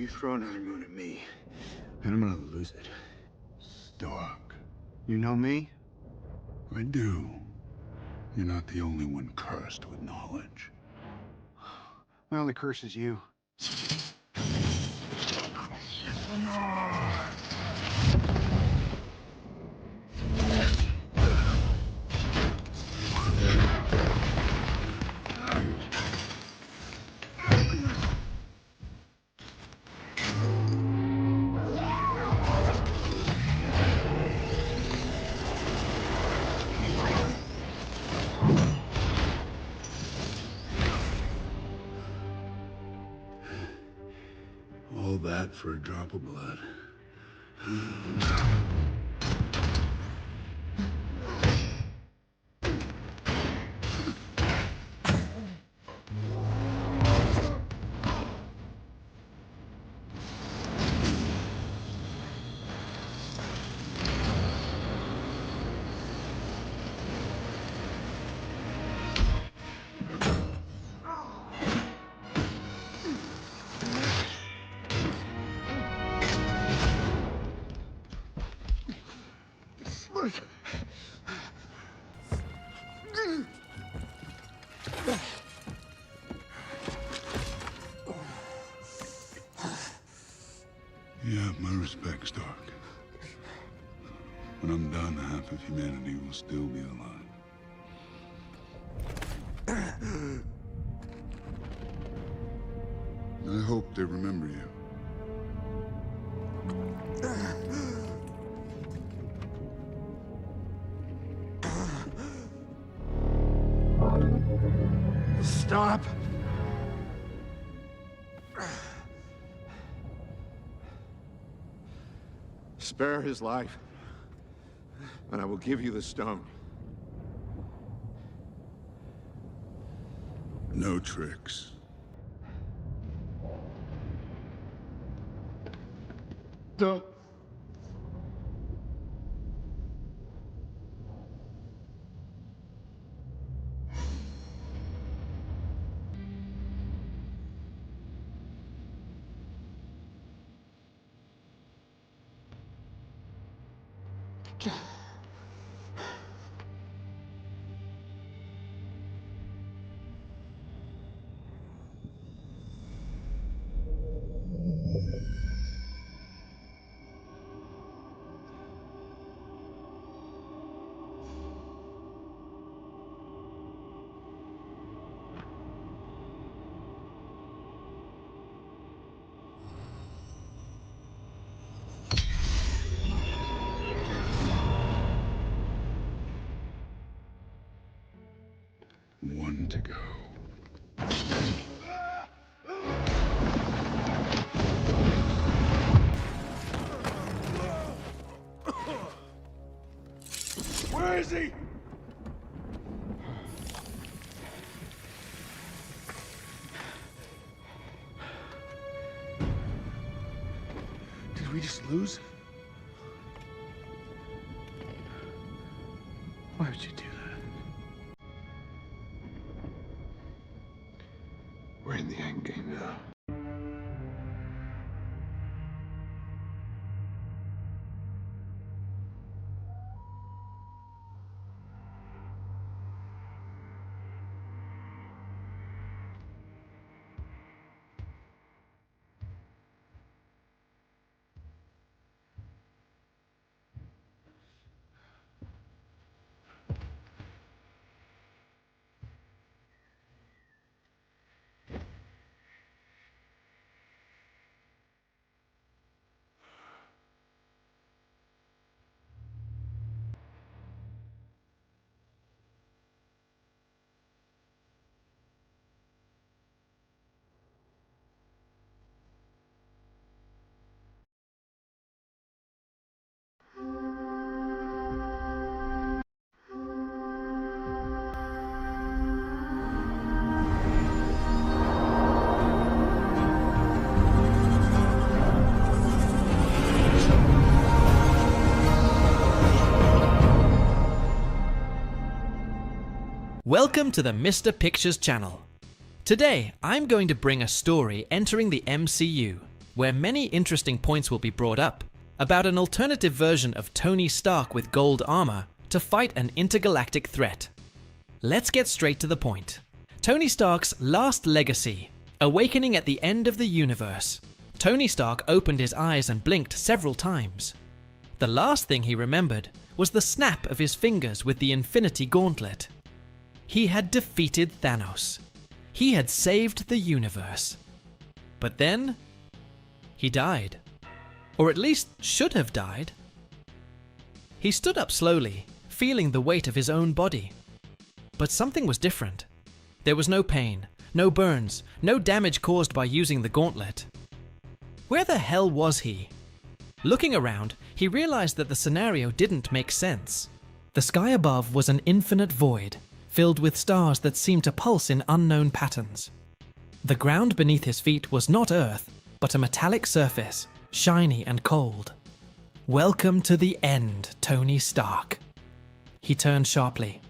You throw another moon at me, and I'm gonna lose it. Stark. You know me? I do. You're not the only one cursed with knowledge. My only curse is you. All that for a drop of blood. You have my respect, Stark. When I'm done, half of humanity will still be alive. I hope they remember you. Stop! Spare his life, and I will give you the stone. No tricks. Don't. One to go. Where is he? Did we just lose? Why would you do that? We're in the end game now. Welcome to the Mr. Pictures channel. Today, I'm going to bring a story entering the MCU, where many interesting points will be brought up about an alternative version of Tony Stark with gold armor to fight an intergalactic threat. Let's get straight to the point. Tony Stark's last legacy, awakening at the end of the universe. Tony Stark opened his eyes and blinked several times. The last thing he remembered was the snap of his fingers with the Infinity Gauntlet. He had defeated Thanos. He had saved the universe. But then, he died. Or at least should have died. He stood up slowly, feeling the weight of his own body. But something was different. There was no pain, no burns, no damage caused by using the gauntlet. Where the hell was he? Looking around, he realized that the scenario didn't make sense. The sky above was an infinite void, filled with stars that seemed to pulse in unknown patterns. The ground beneath his feet was not Earth, but a metallic surface, shiny and cold. Welcome to the end, Tony Stark. He turned sharply.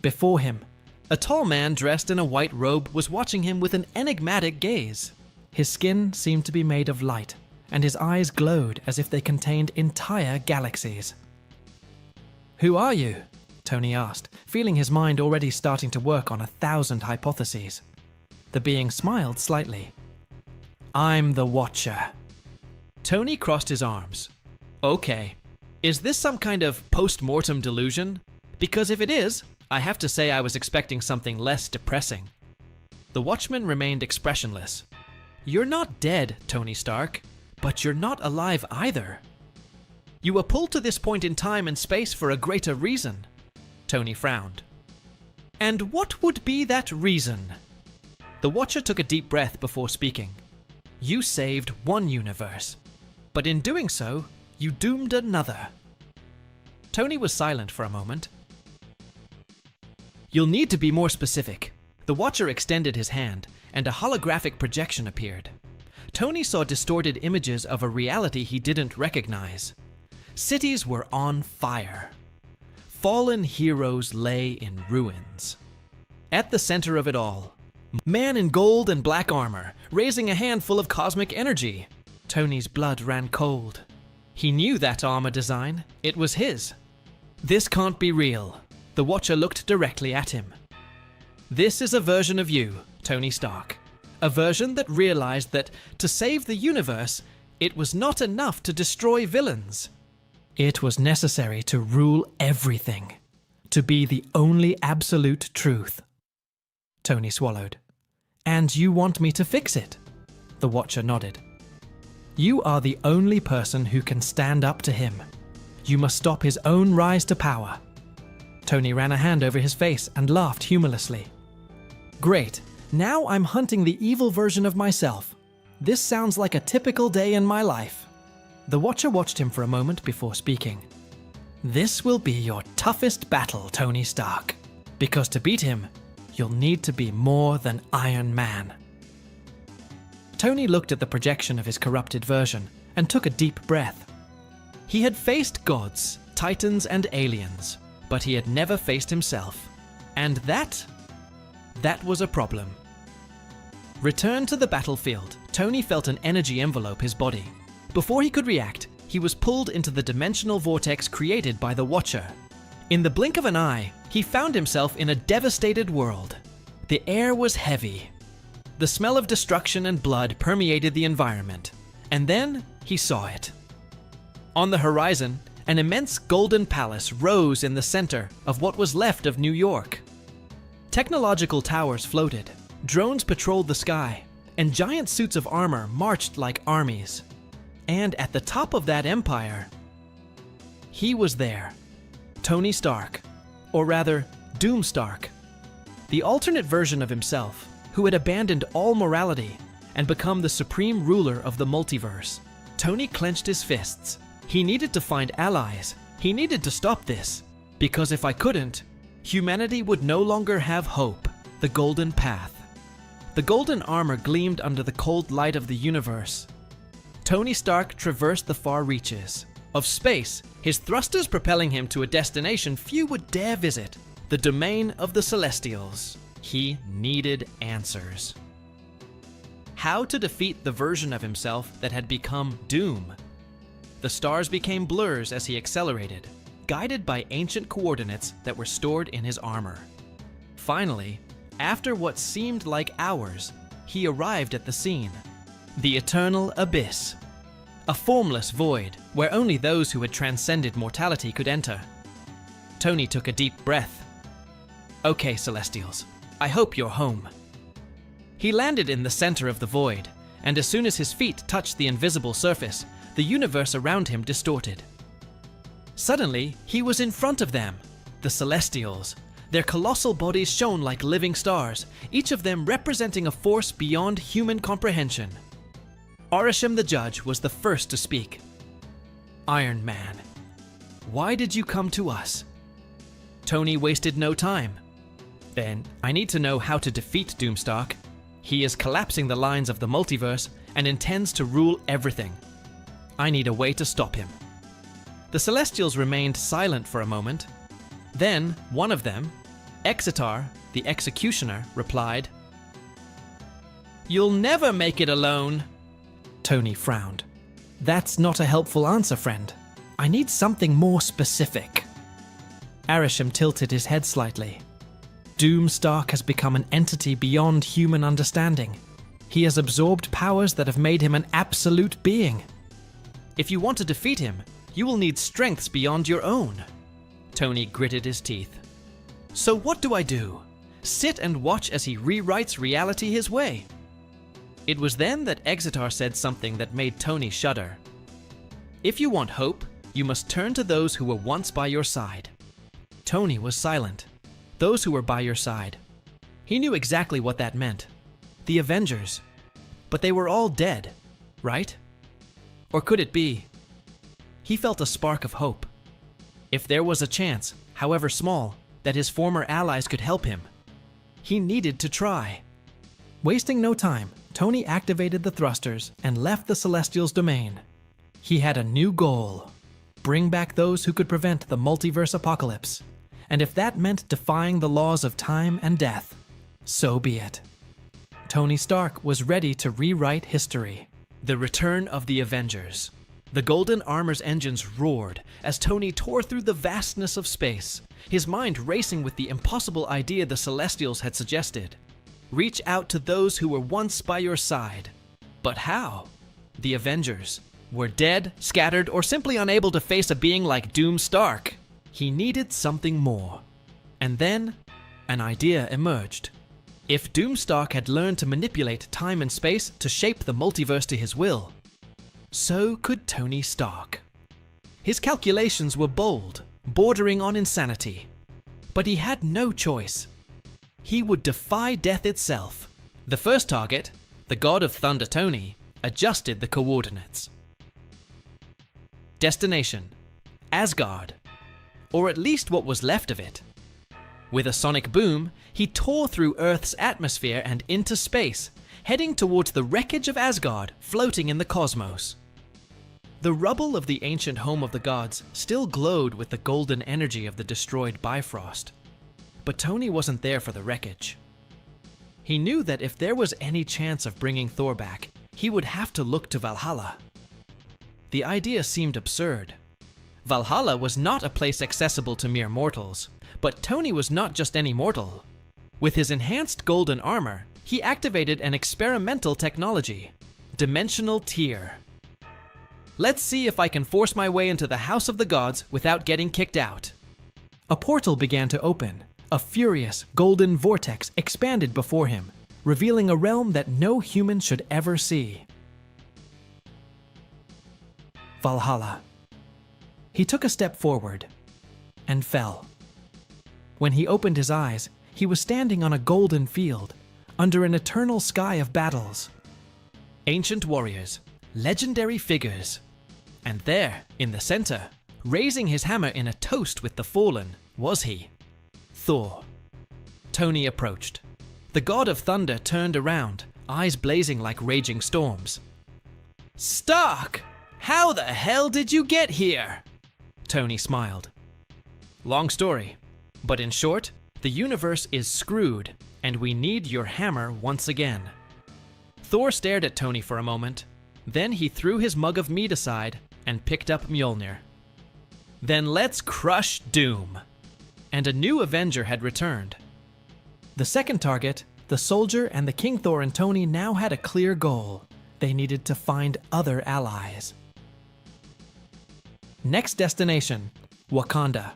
Before him, a tall man dressed in a white robe was watching him with an enigmatic gaze. His skin seemed to be made of light, and his eyes glowed as if they contained entire galaxies. "Who are you?" Tony asked, feeling his mind already starting to work on 1,000 hypotheses. The being smiled slightly. "I'm the Watcher." Tony crossed his arms. "Okay. Is this some kind of post-mortem delusion? Because if it is, I have to say I was expecting something less depressing." The Watchman remained expressionless. "You're not dead, Tony Stark, but you're not alive either. You were pulled to this point in time and space for a greater reason." Tony frowned. "And what would be that reason?" The Watcher took a deep breath before speaking. "You saved one universe, but in doing so, you doomed another." Tony was silent for a moment. "You'll need to be more specific." The Watcher extended his hand, and a holographic projection appeared. Tony saw distorted images of a reality he didn't recognize. Cities were on fire. Fallen heroes lay in ruins. At the center of it all, man in gold and black armor, raising a handful of cosmic energy. Tony's blood ran cold. He knew that armor design. It was his. "This can't be real." The Watcher looked directly at him. "This is a version of you, Tony Stark. A version that realized that to save the universe, it was not enough to destroy villains. It was necessary to rule everything, to be the only absolute truth." Tony swallowed. "And you want me to fix it?" The Watcher nodded. "You are the only person who can stand up to him. You must stop his own rise to power." Tony ran a hand over his face and laughed humorlessly. "Great. Now I'm hunting the evil version of myself. This sounds like a typical day in my life." The Watcher watched him for a moment before speaking. "This will be your toughest battle, Tony Stark. Because to beat him, you'll need to be more than Iron Man." Tony looked at the projection of his corrupted version and took a deep breath. He had faced gods, titans, and aliens, but he had never faced himself. And that was a problem. Returned to the battlefield, Tony felt an energy envelope his body. Before he could react, he was pulled into the dimensional vortex created by the Watcher. In the blink of an eye, he found himself in a devastated world. The air was heavy. The smell of destruction and blood permeated the environment. And then he saw it. On the horizon, an immense golden palace rose in the center of what was left of New York. Technological towers floated, drones patrolled the sky, and giant suits of armor marched like armies. And at the top of that empire, he was there. Tony Stark, or rather, Doom Stark. The alternate version of himself, who had abandoned all morality and become the supreme ruler of the multiverse. Tony clenched his fists. He needed to find allies. He needed to stop this. Because if I couldn't, humanity would no longer have hope. The golden path. The golden armor gleamed under the cold light of the universe. Tony Stark traversed the far reaches of space, his thrusters propelling him to a destination few would dare visit, the domain of the Celestials. He needed answers. how to defeat the version of himself that had become Doom. The stars became blurs as he accelerated, guided by ancient coordinates that were stored in his armor. Finally, after what seemed like hours, he arrived at the scene. The Eternal Abyss. A formless void where only those who had transcended mortality could enter. Tony took a deep breath. "Okay, Celestials, I hope you're home." He landed in the center of the void, and as soon as his feet touched the invisible surface, the universe around him distorted. Suddenly, he was in front of them, the Celestials. Their colossal bodies shone like living stars, each of them representing a force beyond human comprehension. Orisham the Judge was the first to speak. "Iron Man, why did you come to us?" Tony wasted no time. "Then, I need to know how to defeat Doomstark. He is collapsing the lines of the multiverse and intends to rule everything. I need a way to stop him." The Celestials remained silent for a moment. Then, one of them, Exitar, the Executioner, replied, "You'll never make it alone." Tony frowned. "That's not a helpful answer, friend. I need something more specific." Orisham tilted his head slightly. "Doomstark has become an entity beyond human understanding. He has absorbed powers that have made him an absolute being. If you want to defeat him, you will need strengths beyond your own." Tony gritted his teeth. "So what do I do? Sit and watch as he rewrites reality his way?" It was then that Exitar said something that made Tony shudder. "If you want hope, you must turn to those who were once by your side." Tony was silent. Those who were by your side. He knew exactly what that meant. The Avengers. But they were all dead, right? Or could it be? He felt a spark of hope. If there was a chance, however small, that his former allies could help him, he needed to try. Wasting no time, Tony activated the thrusters and left the Celestials' domain. He had a new goal: bring back those who could prevent the multiverse apocalypse. And if that meant defying the laws of time and death, so be it. Tony Stark was ready to rewrite history. The return of the Avengers. The Golden Armor's engines roared as Tony tore through the vastness of space, his mind racing with the impossible idea the Celestials had suggested. Reach out to those who were once by your side. But how? The Avengers were dead, scattered, or simply unable to face a being like Doomstark. He needed something more. And then, an idea emerged. If Doomstark had learned to manipulate time and space to shape the multiverse to his will, so could Tony Stark. His calculations were bold, bordering on insanity. But he had no choice. He would defy death itself. The first target, the God of Thunder Tony, adjusted the coordinates. Destination: Asgard. Or at least what was left of it. With a sonic boom, he tore through Earth's atmosphere and into space, heading towards the wreckage of Asgard floating in the cosmos. The rubble of the ancient home of the gods still glowed with the golden energy of the destroyed Bifrost. But Tony wasn't there for the wreckage. He knew that if there was any chance of bringing Thor back, he would have to look to Valhalla. The idea seemed absurd. Valhalla was not a place accessible to mere mortals, but Tony was not just any mortal. With his enhanced golden armor, he activated an experimental technology, Dimensional Tier. Let's see if I can force my way into the House of the Gods without getting kicked out. A portal began to open. A furious, golden vortex expanded before him, revealing a realm that no human should ever see. Valhalla. He took a step forward and fell. When he opened his eyes, he was standing on a golden field, under an eternal sky of battles. Ancient warriors, legendary figures. And there, in the center, raising his hammer in a toast with the fallen, was he, Thor. Tony approached. The god of thunder turned around, eyes blazing like raging storms. "Stark! How the hell did you get here?" Tony smiled. "Long story, but in short, the universe is screwed, and we need your hammer once again." Thor stared at Tony for a moment. Then he threw his mug of mead aside and picked up Mjolnir. Then let's crush Doom. And a new Avenger had returned. The second target, the soldier and the King Thor and Tony now had a clear goal. They needed to find other allies. Next destination, Wakanda.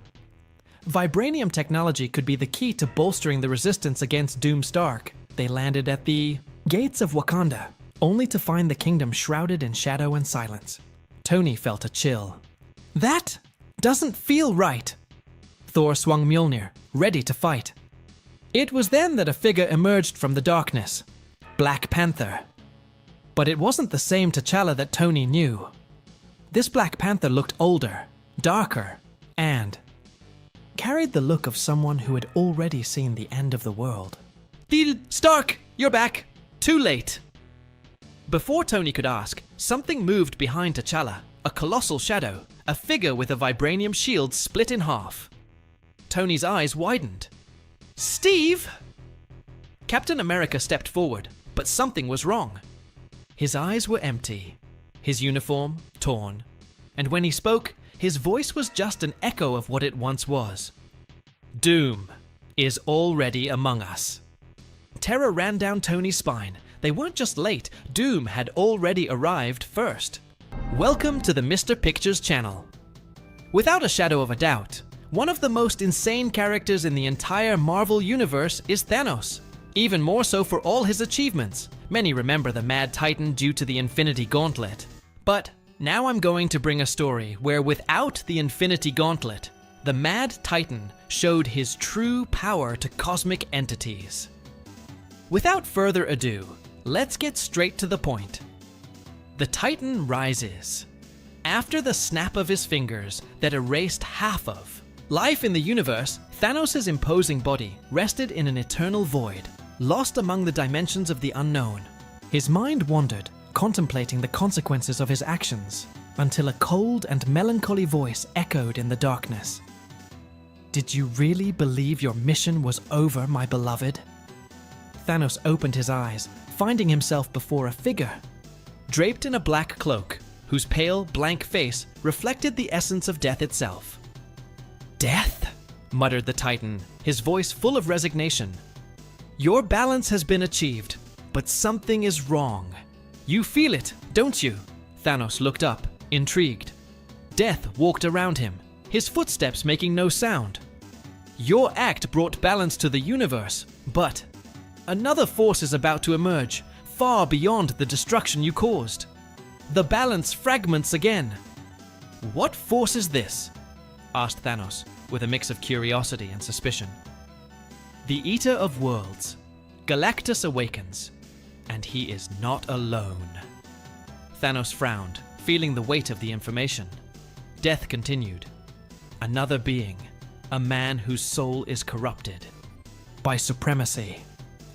Vibranium technology could be the key to bolstering the resistance against Doom Stark. They landed at the gates of Wakanda, only to find the kingdom shrouded in shadow and silence. Tony felt a chill. That doesn't feel right. Thor swung Mjolnir, ready to fight. It was then that a figure emerged from the darkness. Black Panther. But it wasn't the same T'Challa that Tony knew. This Black Panther looked older, darker, and carried the look of someone who had already seen the end of the world. Stark, you're back. Too late. Before Tony could ask, something moved behind T'Challa, a colossal shadow, a figure with a vibranium shield split in half. Tony's eyes widened. Steve! Captain America stepped forward, but something was wrong. His eyes were empty, his uniform torn, and when he spoke, his voice was just an echo of what it once was. Doom is already among us. Terror ran down Tony's spine. They weren't just late, Doom had already arrived first. Welcome to the Mr. Pictures channel. Without a shadow of a doubt, one of the most insane characters in the entire Marvel universe is Thanos. Even more so for all his achievements. Many remember the Mad Titan due to the Infinity Gauntlet. But now I'm going to bring a story where without the Infinity Gauntlet, the Mad Titan showed his true power to cosmic entities. Without further ado, let's get straight to the point. The Titan rises. After the snap of his fingers that erased half of life in the universe, Thanos' imposing body rested in an eternal void, lost among the dimensions of the unknown. His mind wandered, contemplating the consequences of his actions, until a cold and melancholy voice echoed in the darkness. Did you really believe your mission was over, my beloved? Thanos opened his eyes, finding himself before a figure, draped in a black cloak, whose pale, blank face reflected the essence of death itself. Death? Muttered the Titan, his voice full of resignation. Your balance has been achieved, but something is wrong. You feel it, don't you? Thanos looked up, intrigued. Death walked around him, his footsteps making no sound. Your act brought balance to the universe, but another force is about to emerge, far beyond the destruction you caused. The balance fragments again. What force is this? Asked Thanos, with a mix of curiosity and suspicion. The Eater of Worlds. Galactus awakens, and he is not alone. Thanos frowned, feeling the weight of the information. Death continued. Another being, a man whose soul is corrupted by supremacy.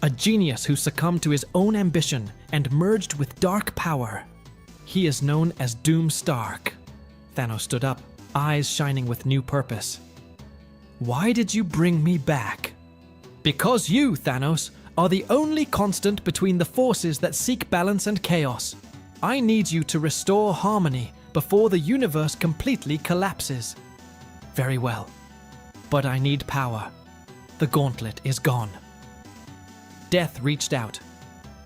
A genius who succumbed to his own ambition and merged with dark power. He is known as Doom Stark. Thanos stood up, eyes shining with new purpose. Why did you bring me back? Because you, Thanos, are the only constant between the forces that seek balance and chaos. I need you to restore harmony before the universe completely collapses. Very well, but I need power. The gauntlet is gone. Death reached out.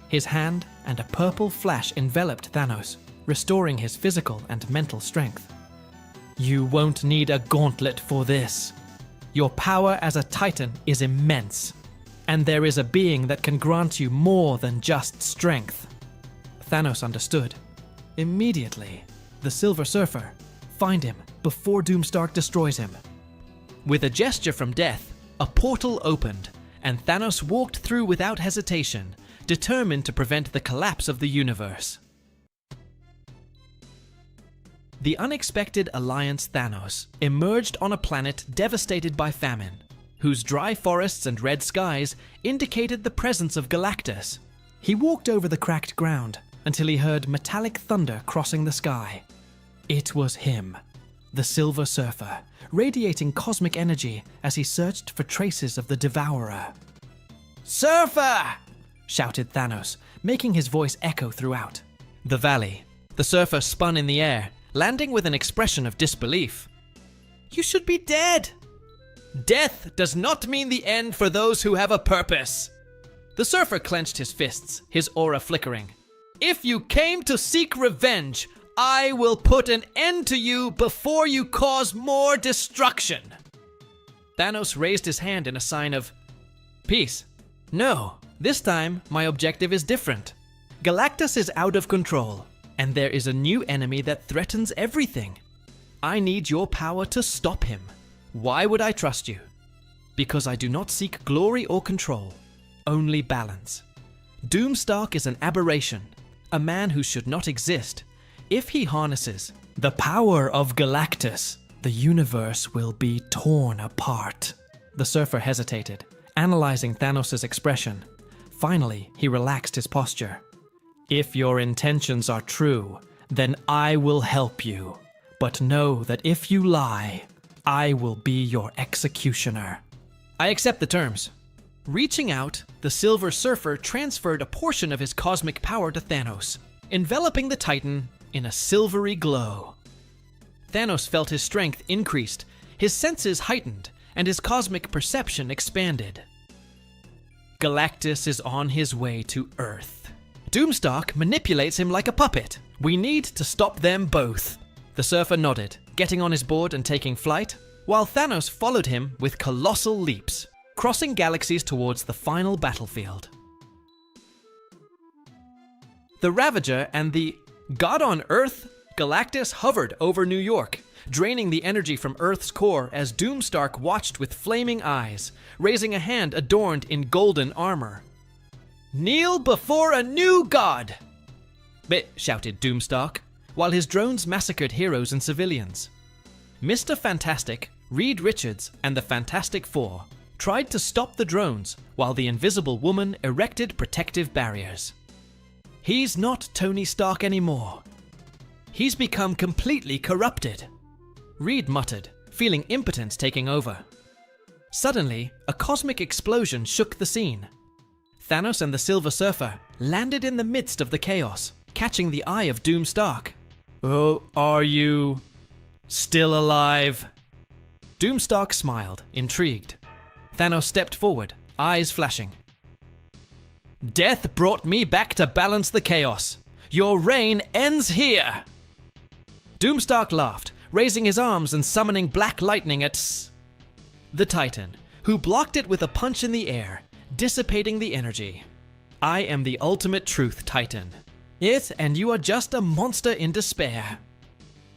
His hand and a purple flash enveloped Thanos, restoring his physical and mental strength. You won't need a gauntlet for this. Your power as a Titan is immense, and there is a being that can grant you more than just strength. Thanos understood. Immediately, the Silver Surfer. Find him before Doomstark destroys him. With a gesture from Death, a portal opened, and Thanos walked through without hesitation, determined to prevent the collapse of the universe. The unexpected Alliance Thanos emerged on a planet devastated by famine, whose dry forests and red skies indicated the presence of Galactus. He walked over the cracked ground until he heard metallic thunder crossing the sky. It was him, the Silver Surfer, radiating cosmic energy as he searched for traces of the Devourer. Surfer! shouted Thanos, making his voice echo throughout the valley. The surfer spun in the air, landing with an expression of disbelief. You should be dead! Death does not mean the end for those who have a purpose. The surfer clenched his fists, his aura flickering. If you came to seek revenge, I will put an end to you before you cause more destruction. Thanos raised his hand in a sign of peace. No, this time my objective is different. Galactus is out of control, and there is a new enemy that threatens everything. I need your power to stop him. Why would I trust you? Because I do not seek glory or control, only balance. Doomstark is an aberration, a man who should not exist. If he harnesses the power of Galactus, the universe will be torn apart. The surfer hesitated, analyzing Thanos' expression. Finally, he relaxed his posture. If your intentions are true, then I will help you. But know that if you lie, I will be your executioner. I accept the terms. Reaching out, the Silver Surfer transferred a portion of his cosmic power to Thanos, enveloping the Titan in a silvery glow. Thanos felt his strength increased, his senses heightened, and his cosmic perception expanded. Galactus is on his way to Earth. Doomstark manipulates him like a puppet. We need to stop them both. The surfer nodded, getting on his board and taking flight, while Thanos followed him with colossal leaps, crossing galaxies towards the final battlefield. The Ravager and the God on Earth, Galactus hovered over New York, draining the energy from Earth's core as Doomstark watched with flaming eyes, raising a hand adorned in golden armor. Kneel before a new god! Shouted Doomstark, while his drones massacred heroes and civilians. Mr. Fantastic, Reed Richards, and the Fantastic Four tried to stop the drones while the Invisible Woman erected protective barriers. He's not Tony Stark anymore. He's become completely corrupted. Reed muttered, feeling impotence taking over. Suddenly, a cosmic explosion shook the scene. Thanos and the Silver Surfer landed in the midst of the chaos, catching the eye of Doomstark. Oh, are you still alive? Doomstark smiled, intrigued. Thanos stepped forward, eyes flashing. Death brought me back to balance the chaos. Your reign ends here! Doomstark laughed, raising his arms and summoning black lightning at the Titan, who blocked it with a punch in the air, dissipating the energy. I am the ultimate truth, Titan. It and you are just a monster in despair.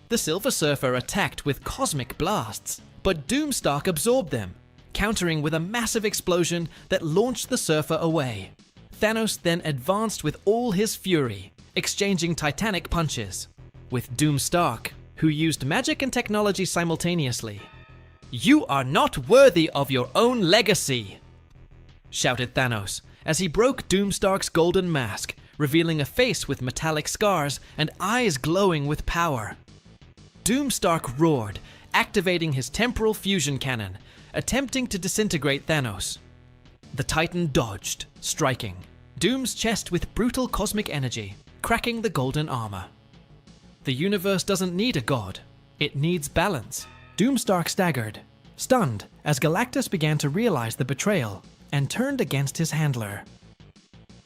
The Silver Surfer attacked with cosmic blasts, but Doomstark absorbed them, countering with a massive explosion that launched the Surfer away. Thanos then advanced with all his fury, exchanging titanic punches, with Doomstark, who used magic and technology simultaneously. You are not worthy of your own legacy! Shouted Thanos, as he broke Doomstark's golden mask, revealing a face with metallic scars and eyes glowing with power. Doomstark roared, activating his temporal fusion cannon, attempting to disintegrate Thanos. The Titan dodged, striking Doom's chest with brutal cosmic energy, cracking the golden armor. The universe doesn't need a god, it needs balance. Doomstark staggered, stunned, as Galactus began to realize the betrayal, and turned against his handler.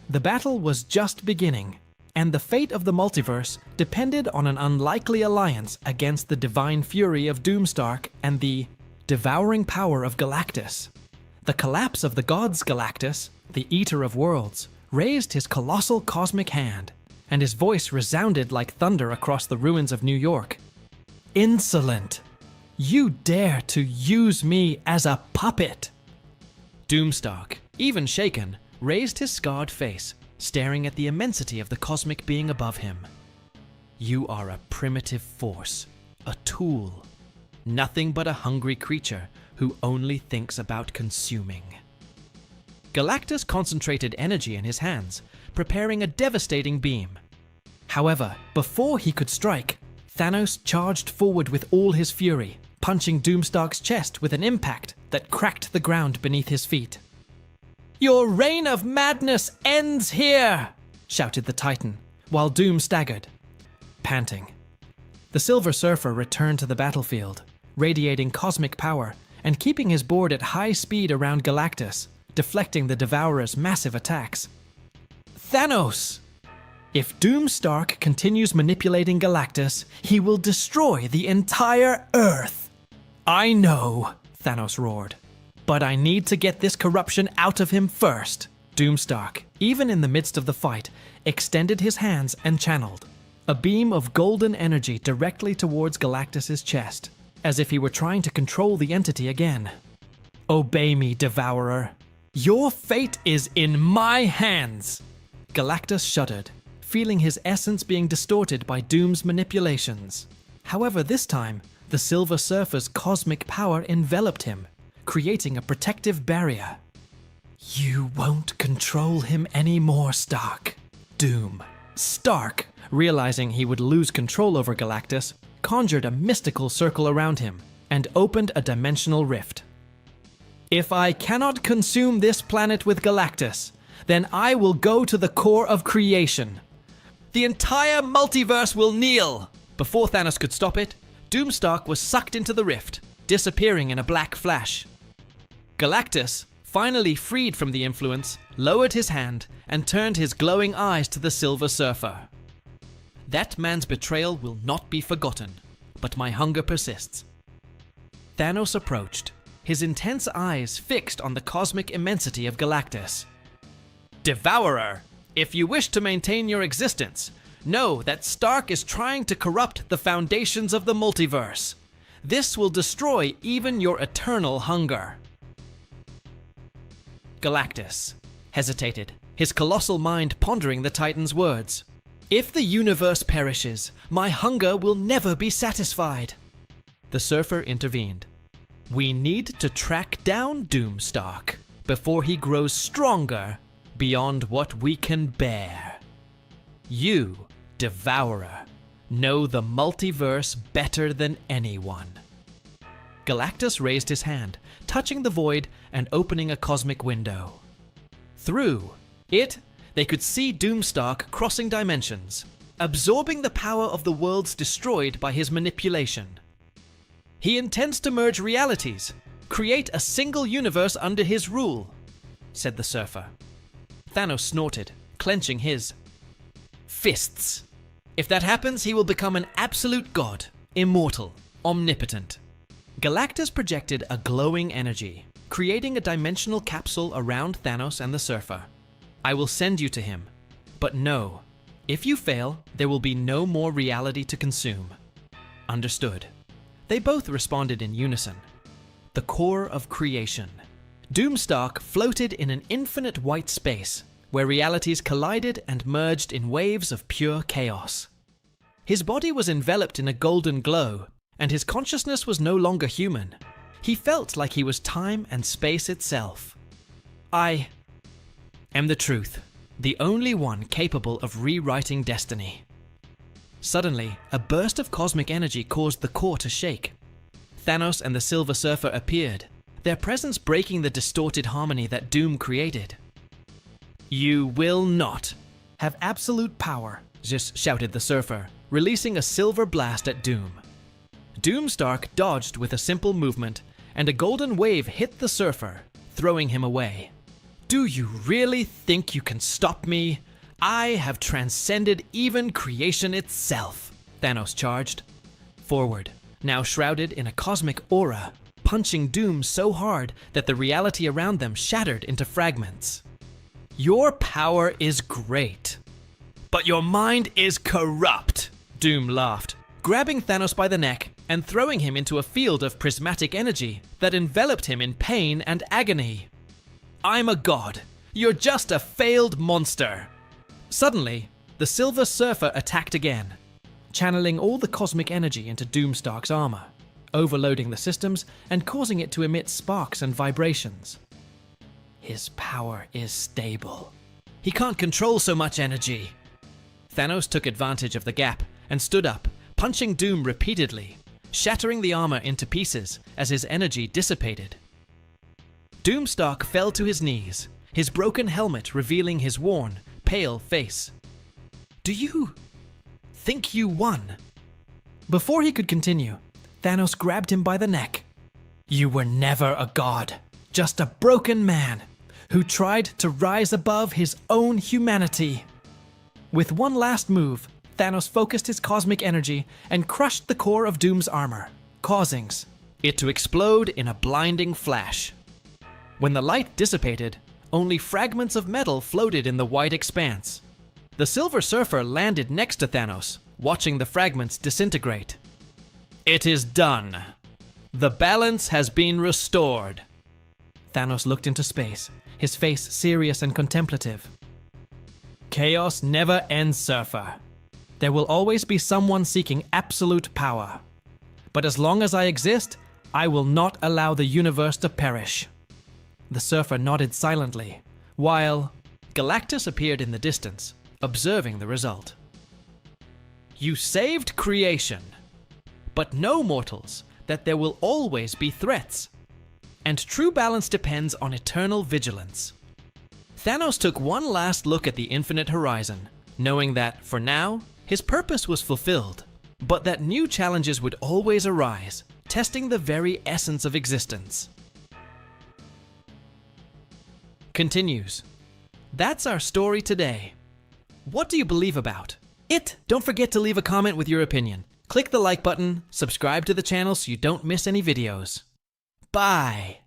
The battle was just beginning, and the fate of the multiverse depended on an unlikely alliance against the divine fury of Doomstark and the devouring power of Galactus. The collapse of the gods Galactus, the Eater of Worlds, raised his colossal cosmic hand, and his voice resounded like thunder across the ruins of New York. Insolent! You dare to use me as a puppet! Doomstark, even shaken, raised his scarred face, staring at the immensity of the cosmic being above him. You are a primitive force, a tool, nothing but a hungry creature who only thinks about consuming. Galactus concentrated energy in his hands, preparing a devastating beam. However, before he could strike, Thanos charged forward with all his fury, punching Doomstark's chest with an impact that cracked the ground beneath his feet. "Your reign of madness ends here!" shouted the Titan, while Doom staggered, panting. The Silver Surfer returned to the battlefield, radiating cosmic power and keeping his board at high speed around Galactus, deflecting the Devourer's massive attacks. Thanos! If Doom Stark continues manipulating Galactus, he will destroy the entire Earth. I know, Thanos roared, but I need to get this corruption out of him first. Doom Stark, even in the midst of the fight, extended his hands and channeled a beam of golden energy directly towards Galactus's chest, as if he were trying to control the entity again. Obey me, Devourer. Your fate is in my hands. Galactus shuddered, feeling his essence being distorted by Doom's manipulations. However, this time, the Silver Surfer's cosmic power enveloped him, creating a protective barrier. You won't control him anymore, Stark. Doom. Stark, realizing he would lose control over Galactus, conjured a mystical circle around him and opened a dimensional rift. If I cannot consume this planet with Galactus, then I will go to the core of creation. The entire multiverse will kneel! Before Thanos could stop it, Doomstark was sucked into the rift, disappearing in a black flash. Galactus, finally freed from the influence, lowered his hand and turned his glowing eyes to the Silver Surfer. That man's betrayal will not be forgotten, but my hunger persists. Thanos approached, his intense eyes fixed on the cosmic immensity of Galactus. Devourer, if you wish to maintain your existence, know that Stark is trying to corrupt the foundations of the multiverse. This will destroy even your eternal hunger. Galactus hesitated, his colossal mind pondering the Titan's words. If the universe perishes, my hunger will never be satisfied. The Surfer intervened. We need to track down Doomstark before he grows stronger beyond what we can bear. You, Devourer, know the multiverse better than anyone. Galactus raised his hand, touching the void and opening a cosmic window. Through it, they could see Doomstark crossing dimensions, absorbing the power of the worlds destroyed by his manipulation. He intends to merge realities, create a single universe under his rule, said the Surfer. Thanos snorted, clenching his fists. If that happens, he will become an absolute god, immortal, omnipotent. Galactus projected a glowing energy, creating a dimensional capsule around Thanos and the Surfer. I will send you to him, but know, if you fail, there will be no more reality to consume. Understood. They both responded in unison. The core of creation. Doomstark floated in an infinite white space, where realities collided and merged in waves of pure chaos. His body was enveloped in a golden glow, and his consciousness was no longer human. He felt like he was time and space itself. I am the truth, the only one capable of rewriting destiny. Suddenly, a burst of cosmic energy caused the core to shake. Thanos and the Silver Surfer appeared, their presence breaking the distorted harmony that Doom created. You will not have absolute power, just shouted the Surfer, releasing a silver blast at Doom. Doomstark dodged with a simple movement, and a golden wave hit the Surfer, throwing him away. Do you really think you can stop me? I have transcended even creation itself, Thanos charged. Forward, now shrouded in a cosmic aura, punching Doom so hard that the reality around them shattered into fragments. Your power is great, but your mind is corrupt, Doom laughed, grabbing Thanos by the neck and throwing him into a field of prismatic energy that enveloped him in pain and agony. I'm a god. You're just a failed monster. Suddenly, the Silver Surfer attacked again, channeling all the cosmic energy into Doomstark's armor, overloading the systems and causing it to emit sparks and vibrations. His power is stable. He can't control so much energy. Thanos took advantage of the gap and stood up, punching Doom repeatedly, shattering the armor into pieces as his energy dissipated. Doomstark fell to his knees, his broken helmet revealing his worn, pale face. "Do you think you won?" Before he could continue, Thanos grabbed him by the neck. "You were never a god, just a broken man who tried to rise above his own humanity." With one last move, Thanos focused his cosmic energy and crushed the core of Doom's armor, causing it to explode in a blinding flash. When the light dissipated, only fragments of metal floated in the white expanse. The Silver Surfer landed next to Thanos, watching the fragments disintegrate. "It is done. The balance has been restored." Thanos looked into space, his face serious and contemplative. "Chaos never ends, Surfer. There will always be someone seeking absolute power. But as long as I exist, I will not allow the universe to perish." The Surfer nodded silently, while Galactus appeared in the distance, observing the result. "You saved creation, but know, mortals, that there will always be threats, and true balance depends on eternal vigilance." Thanos took one last look at the infinite horizon, knowing that, for now, his purpose was fulfilled, but that new challenges would always arise, testing the very essence of existence. Continues. That's our story today. What do you believe about it? Don't forget to leave a comment with your opinion. Click the like button, subscribe to the channel so you don't miss any videos. Bye!